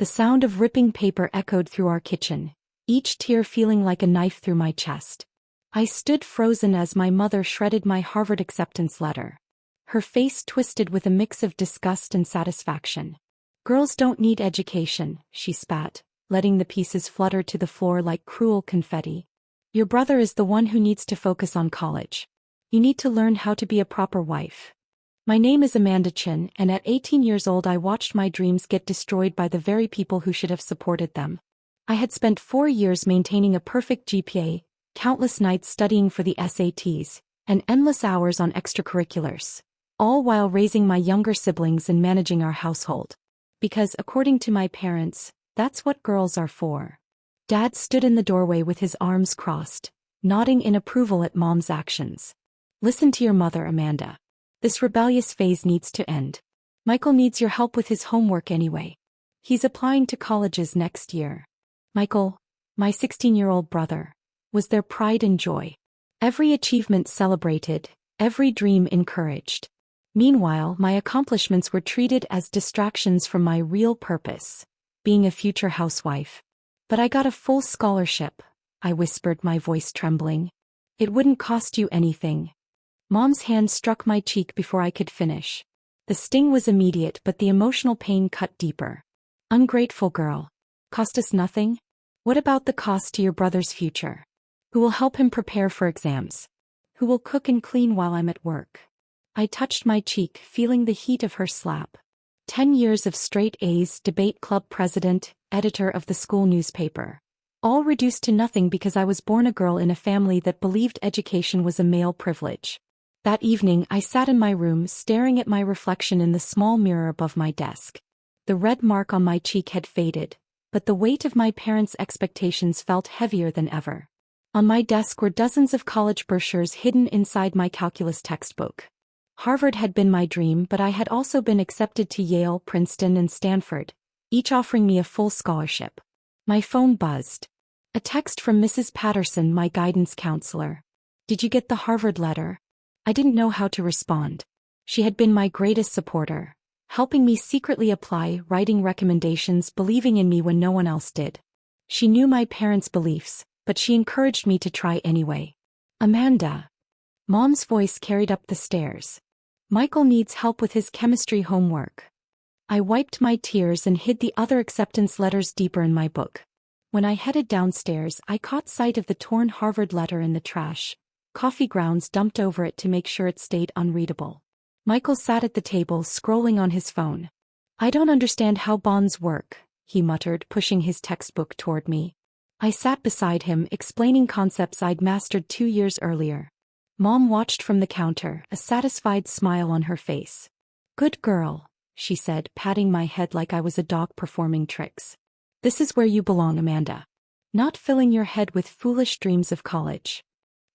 The sound of ripping paper echoed through our kitchen, each tear feeling like a knife through my chest. I stood frozen as my mother shredded my Harvard acceptance letter. Her face twisted with a mix of disgust and satisfaction. "Girls don't need education," she spat, letting the pieces flutter to the floor like cruel confetti. "Your brother is the one who needs to focus on college. You need to learn how to be a proper wife." My name is Amanda Chen, and at 18 years old I watched my dreams get destroyed by the very people who should have supported them. I had spent 4 years maintaining a perfect GPA, countless nights studying for the SATs, and endless hours on extracurriculars, all while raising my younger siblings and managing our household. Because, according to my parents, that's what girls are for. Dad stood in the doorway with his arms crossed, nodding in approval at Mom's actions. "Listen to your mother, Amanda. This rebellious phase needs to end. Michael needs your help with his homework anyway. He's applying to colleges next year." Michael, my 16-year-old brother, was their pride and joy. Every achievement celebrated, every dream encouraged. Meanwhile, my accomplishments were treated as distractions from my real purpose, being a future housewife. "But I got a full scholarship," I whispered, my voice trembling. "It wouldn't cost you anything." Mom's hand struck my cheek before I could finish. The sting was immediate, but the emotional pain cut deeper. "Ungrateful girl. Cost us nothing? What about the cost to your brother's future? Who will help him prepare for exams? Who will cook and clean while I'm at work?" I touched my cheek, feeling the heat of her slap. 10 years of straight A's, debate club president, editor of the school newspaper. All reduced to nothing because I was born a girl in a family that believed education was a male privilege. That evening I sat in my room staring at my reflection in the small mirror above my desk. The red mark on my cheek had faded, but the weight of my parents' expectations felt heavier than ever. On my desk were dozens of college brochures hidden inside my calculus textbook. Harvard had been my dream, but I had also been accepted to Yale, Princeton, and Stanford, each offering me a full scholarship. My phone buzzed. A text from Mrs. Patterson, my guidance counselor. "Did you get the Harvard letter?" I didn't know how to respond. She had been my greatest supporter, helping me secretly apply, writing recommendations, believing in me when no one else did. She knew my parents' beliefs, but she encouraged me to try anyway. "Amanda." Mom's voice carried up the stairs. "Michael needs help with his chemistry homework." I wiped my tears and hid the other acceptance letters deeper in my book. When I headed downstairs, I caught sight of the torn Harvard letter in the trash, coffee grounds dumped over it to make sure it stayed unreadable. Michael sat at the table, scrolling on his phone. "I don't understand how bonds work," he muttered, pushing his textbook toward me. I sat beside him, explaining concepts I'd mastered 2 years earlier. Mom watched from the counter, a satisfied smile on her face. "Good girl," she said, patting my head like I was a dog performing tricks. "This is where you belong, Amanda. Not filling your head with foolish dreams of college."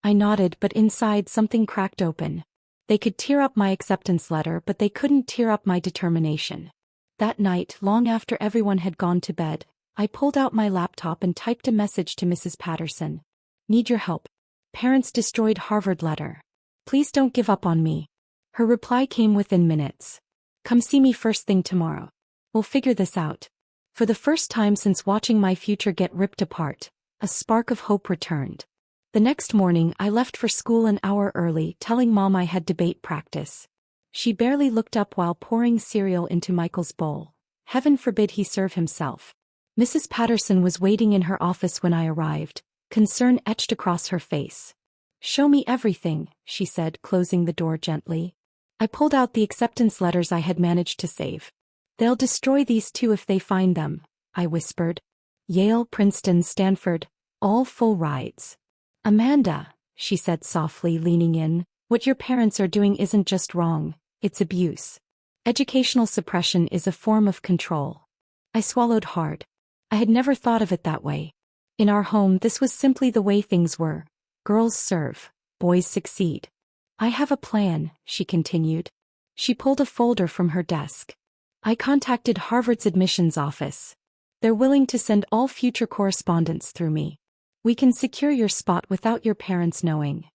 I nodded, but inside something cracked open. They could tear up my acceptance letter, but they couldn't tear up my determination. That night, long after everyone had gone to bed, I pulled out my laptop and typed a message to Mrs. Patterson. "Need your help. Parents destroyed Harvard letter. Please don't give up on me." Her reply came within minutes. "Come see me first thing tomorrow. We'll figure this out." For the first time since watching my future get ripped apart, a spark of hope returned. The next morning I left for school an hour early, telling Mom I had debate practice. She barely looked up while pouring cereal into Michael's bowl. Heaven forbid he serve himself. Mrs. Patterson was waiting in her office when I arrived, concern etched across her face. "Show me everything," she said, closing the door gently. I pulled out the acceptance letters I had managed to save. "They'll destroy these too if they find them," I whispered. "Yale, Princeton, Stanford, all full rides." "Amanda," she said softly, leaning in, "what your parents are doing isn't just wrong, it's abuse. Educational suppression is a form of control." I swallowed hard. I had never thought of it that way. In our home, this was simply the way things were. Girls serve, boys succeed. "I have a plan," she continued. She pulled a folder from her desk. "I contacted Harvard's admissions office. They're willing to send all future correspondence through me. We can secure your spot without your parents knowing."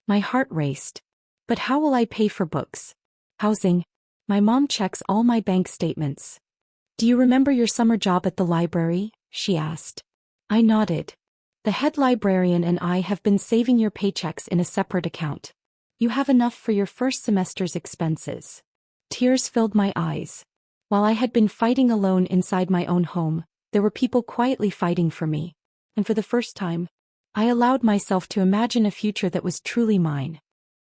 My heart raced. "But how will I pay for books? Housing? My mom checks all my bank statements." Do you remember your summer job at the library? She asked. I nodded. The head librarian and I have been saving your paychecks in a separate account. You have enough for your first semester's expenses. Tears filled my eyes. While I had been fighting alone inside my own home, there were people quietly fighting for me. And for the first time, I allowed myself to imagine a future that was truly mine.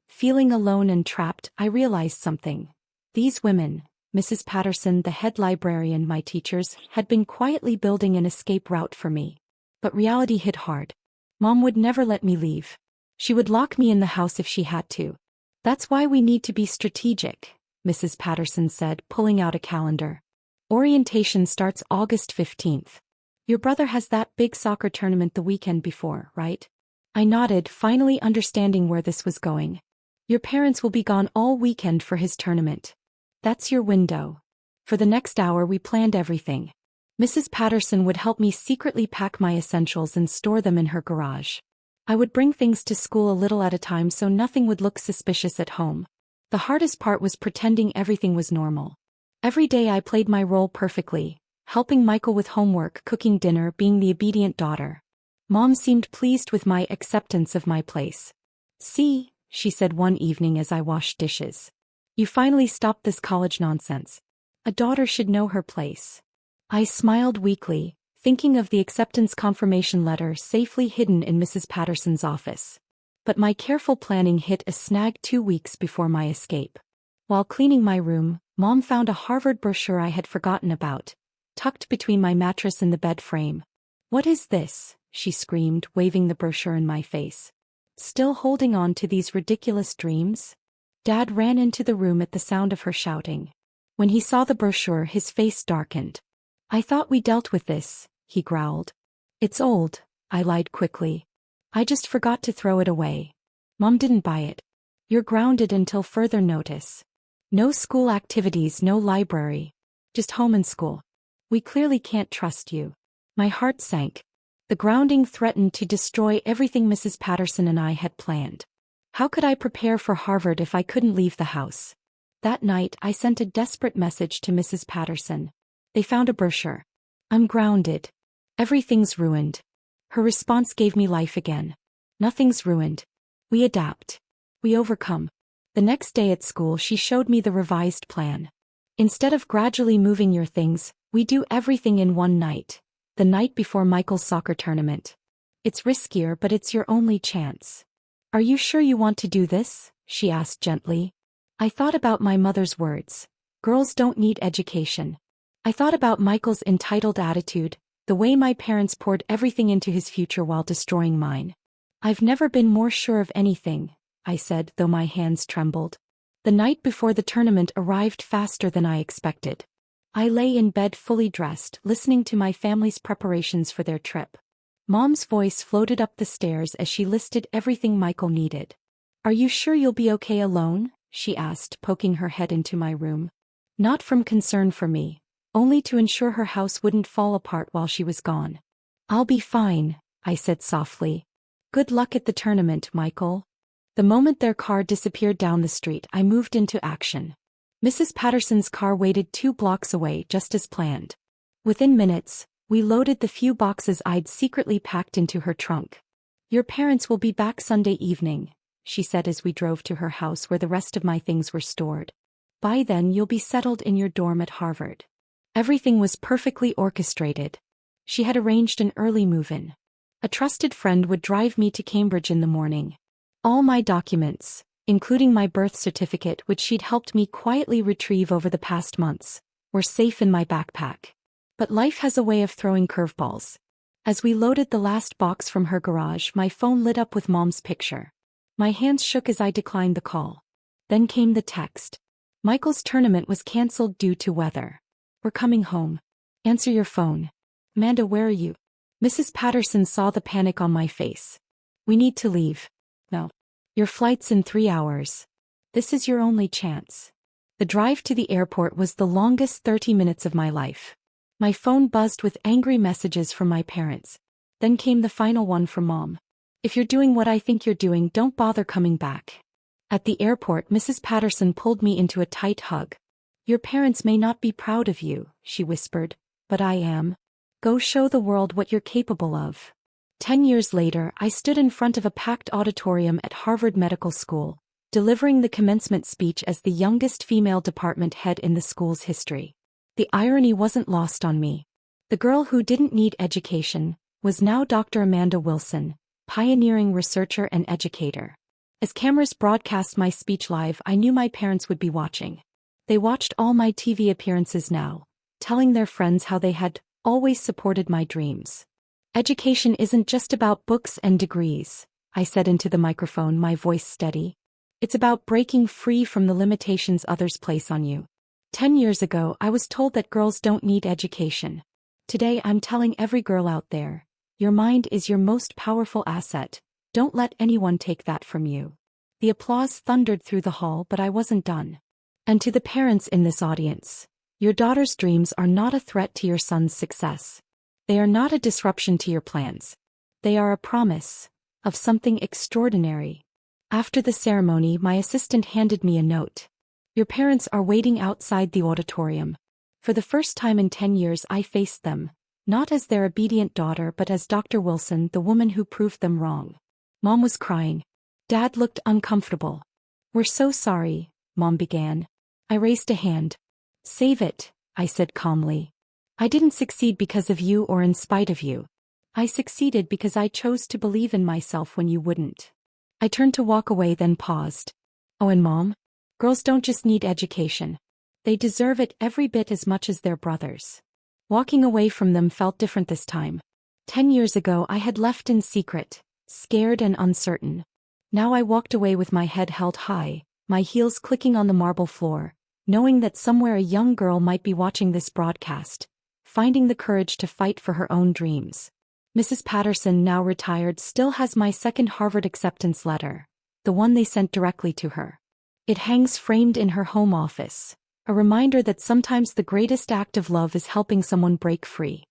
Feeling alone and trapped, I realized something. These women, Mrs. Patterson, the head librarian, my teachers, had been quietly building an escape route for me. But reality hit hard. Mom would never let me leave. She would lock me in the house if she had to. That's why we need to be strategic, Mrs. Patterson said, pulling out a calendar. Orientation starts August 15th. Your brother has that big soccer tournament the weekend before, right? I nodded, finally understanding where this was going. Your parents will be gone all weekend for his tournament. That's your window. For the next hour we planned everything. Mrs. Patterson would help me secretly pack my essentials and store them in her garage. I would bring things to school a little at a time so nothing would look suspicious at home. The hardest part was pretending everything was normal. Every day I played my role perfectly, helping Michael with homework, cooking dinner, being the obedient daughter. Mom seemed pleased with my acceptance of my place. See, she said one evening as I washed dishes. You finally stopped this college nonsense. A daughter should know her place. I smiled weakly, thinking of the acceptance confirmation letter safely hidden in Mrs. Patterson's office. But my careful planning hit a snag 2 weeks before my escape. While cleaning my room, Mom found a Harvard brochure I had forgotten about, tucked between my mattress and the bed frame. What is this? She screamed, waving the brochure in my face. Still holding on to these ridiculous dreams? Dad ran into the room at the sound of her shouting. When he saw the brochure, his face darkened. I thought we dealt with this, he growled. It's old, I lied quickly. I just forgot to throw it away. Mom didn't buy it. You're grounded until further notice. No school activities, no library. Just home and school. We clearly can't trust you. My heart sank. The grounding threatened to destroy everything Mrs. Patterson and I had planned. How could I prepare for Harvard if I couldn't leave the house? That night, I sent a desperate message to Mrs. Patterson. They found a brochure. I'm grounded. Everything's ruined. Her response gave me life again. Nothing's ruined. We adapt. We overcome. The next day at school, she showed me the revised plan. Instead of gradually moving your things, we do everything in one night. The night before Michael's soccer tournament. It's riskier, but it's your only chance. Are you sure you want to do this? She asked gently. I thought about my mother's words. Girls don't need education. I thought about Michael's entitled attitude, the way my parents poured everything into his future while destroying mine. I've never been more sure of anything, I said, though my hands trembled. The night before the tournament arrived faster than I expected. I lay in bed fully dressed, listening to my family's preparations for their trip. Mom's voice floated up the stairs as she listed everything Michael needed. Are you sure you'll be okay alone? She asked, poking her head into my room. Not from concern for me, only to ensure her house wouldn't fall apart while she was gone. I'll be fine, I said softly. Good luck at the tournament, Michael. The moment their car disappeared down the street, I moved into action. Mrs. Patterson's car waited 2 blocks away, just as planned. Within minutes, we loaded the few boxes I'd secretly packed into her trunk. Your parents will be back Sunday evening, she said as we drove to her house where the rest of my things were stored. By then you'll be settled in your dorm at Harvard. Everything was perfectly orchestrated. She had arranged an early move-in. A trusted friend would drive me to Cambridge in the morning. All my documents, including my birth certificate which she'd helped me quietly retrieve over the past months, were safe in my backpack. But life has a way of throwing curveballs. As we loaded the last box from her garage, my phone lit up with Mom's picture. My hands shook as I declined the call. Then came the text. Michael's tournament was cancelled due to weather. We're coming home. Answer your phone. Amanda, where are you? Mrs. Patterson saw the panic on my face. We need to leave. No. Your flight's in 3 hours. This is your only chance. The drive to the airport was the longest 30 minutes of my life. My phone buzzed with angry messages from my parents. Then came the final one from Mom. If you're doing what I think you're doing, don't bother coming back. At the airport, Mrs. Patterson pulled me into a tight hug. Your parents may not be proud of you, she whispered, but I am. Go show the world what you're capable of. 10 years later, I stood in front of a packed auditorium at Harvard Medical School, delivering the commencement speech as the youngest female department head in the school's history. The irony wasn't lost on me. The girl who didn't need education was now Dr. Amanda Wilson, pioneering researcher and educator. As cameras broadcast my speech live, I knew my parents would be watching. They watched all my TV appearances now, telling their friends how they had always supported my dreams. Education isn't just about books and degrees, I said into the microphone, my voice steady. It's about breaking free from the limitations others place on you. 10 years ago, I was told that girls don't need education. Today, I'm telling every girl out there, your mind is your most powerful asset. Don't let anyone take that from you. The applause thundered through the hall, but I wasn't done. And to the parents in this audience, your daughter's dreams are not a threat to your son's success. They are not a disruption to your plans. They are a promise of something extraordinary. After the ceremony, my assistant handed me a note. Your parents are waiting outside the auditorium. For the first time in 10 years, I faced them, not as their obedient daughter but as Dr. Wilson, the woman who proved them wrong. Mom was crying. Dad looked uncomfortable. We're so sorry, Mom began. I raised a hand. Save it, I said calmly. I didn't succeed because of you or in spite of you. I succeeded because I chose to believe in myself when you wouldn't. I turned to walk away, then paused. Oh, and Mom? Girls don't just need education. They deserve it every bit as much as their brothers. Walking away from them felt different this time. 10 years ago, I had left in secret, scared and uncertain. Now I walked away with my head held high, my heels clicking on the marble floor, knowing that somewhere a young girl might be watching this broadcast, finding the courage to fight for her own dreams. Mrs. Patterson, now retired, still has my second Harvard acceptance letter, the one they sent directly to her. It hangs framed in her home office, a reminder that sometimes the greatest act of love is helping someone break free.